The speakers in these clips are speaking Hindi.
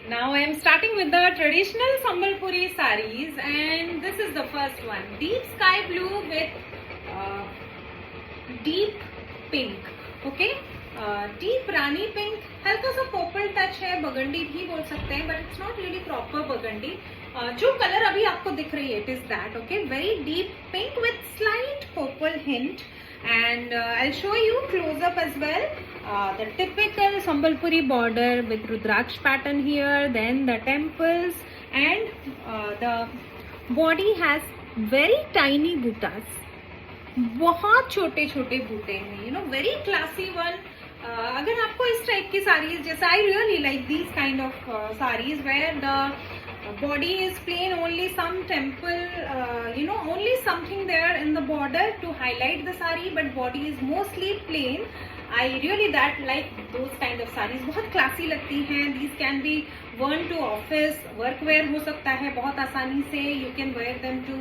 Now I am starting with the traditional Sambalpuri sarees, and this is the first one. Deep sky blue with deep pink. Okay, deep rani pink, हल्का सा पर्पल टच है, बगंडी भी बोल सकते हैं, but it's not really proper burgundy. जो कलर अभी आपको दिख रही है, it is that. Okay, very deep pink with slight purple hint, and I'll show you close up as well. The typical Sambalpuri border with Rudraksh pattern here, then the temples, and the body has very tiny buttas. बहुत छोटे छोटे बूटे हैं, you know, very classy one. अगर आपको इस टाइप की साड़ीज, जैसे I really like these kind of saris where the body is plain, only some temple, only something there in the border to highlight the sari, but body is mostly plain. I really that like those kind of sarees. बहुत classy लगती हैं. These can be worn to office, work wear हो सकता है बहुत आसानी से. You can wear them to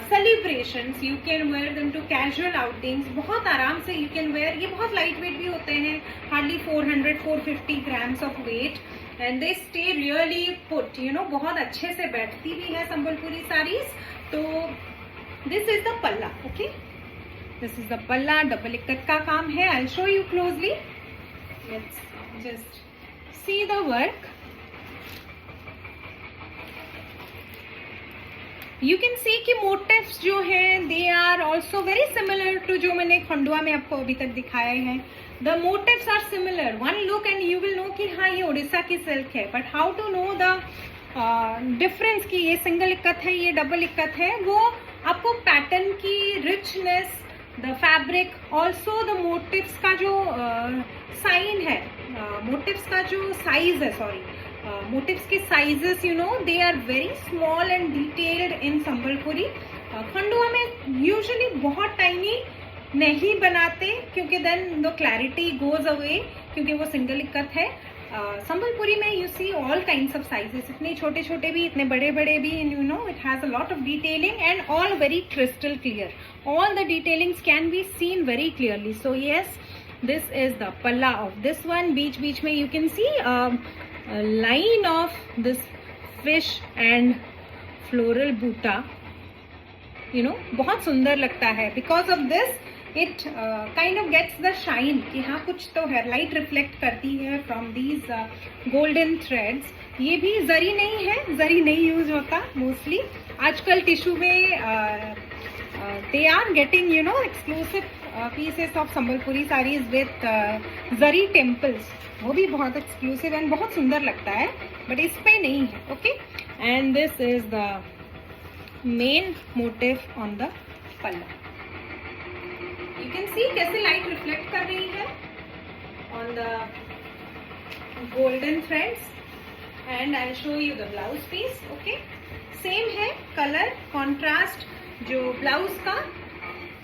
celebrations, you can wear them to casual outings. बहुत आराम से you can wear. ये बहुत light weight भी होते हैं, hardly 400-450 grams of weight. And they stay really put, you know, बहुत अच्छे से बैठती भी है संबलपुरी साड़ीज. तो this is the पल्ला. Okay, this is the पल्ला. डबल इक्कत का काम है. I'll show you closely. Let's just see the work. You can see कि motifs जो हैं they are also very similar to जो मैंने खंडवा में आपको अभी तक दिखाए हैं. The motifs are similar. One look and you will know कि हाँ ये उड़ीसा की सिल्क है. But how to know the difference कि ये सिंगल इक्कत है, ये डबल इक्कत है, वो आपको पैटर्न की richness, the fabric, also the motifs का जो साइन है, motifs का जो साइज है, motifs के sizes, you know, they are very small and detailed in Sambalpuri. Khandwa में usually बहुत tiny नहीं बनाते क्योंकि then the clarity goes away, क्योंकि वो सिंगल इक्कत है. संबलपुरी में you see all kinds of sizes, इतने छोटे छोटे भी, इतने बड़े बड़े भी, you know, it has a lot of detailing and all very crystal clear. All the detailings can be seen very clearly. So yes, this is the palla of this one. बीच बीच में you can see line of this fish and floral बूटा, यू नो, बहुत सुंदर लगता है. Because of this it kind of gets the shine कि हाँ कुछ तो है. लाइट रिफ्लेक्ट करती है फ्रॉम दीज गोल्डन थ्रेड्स. ये भी जरी नहीं है, जरी नहीं यूज होता मोस्टली. आजकल टिश्यू में they are getting, you know, exclusive pieces of Sambalpuri saris with zari temples. वो भी बहुत एक्सक्लूसिव एंड बहुत सुंदर लगता है, बट इस पे नहीं है. Okay, and this is the main motive on the पल्ला. You can see कैसे लाइट रिफ्लेक्ट कर रही है on the golden threads. And I'll show you the blouse piece. Okay, same है कलर कॉन्ट्रास्ट जो ब्लाउज का,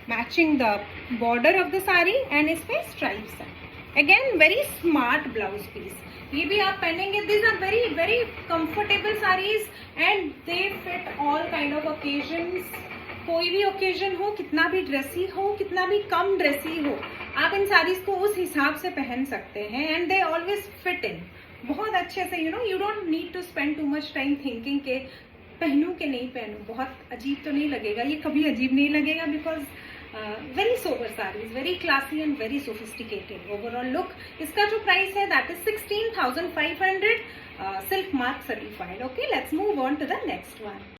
matching the border of the sari, and इसमें स्ट्राइप्स है. Again very smart blouse piece. ये भी आप पहनेंगे. This are very very comfortable saris and they fit all kind of occasions. कोई भी ओकेजन हो, कितना भी ड्रेसी हो, कितना भी कम ड्रेसी हो, आप इन साड़ीज को उस हिसाब से पहन सकते हैं. And they always fit in बहुत अच्छे से. You know, you don't need to spend too much time thinking के पहनूं कि नहीं पहनूं. बहुत अजीब तो नहीं लगेगा, ये कभी अजीब नहीं लगेगा. Because very sober saris, very classy and very sophisticated overall look. इसका जो प्राइस है that is 16,500, silk mark certified. Okay, let's move on to the next one.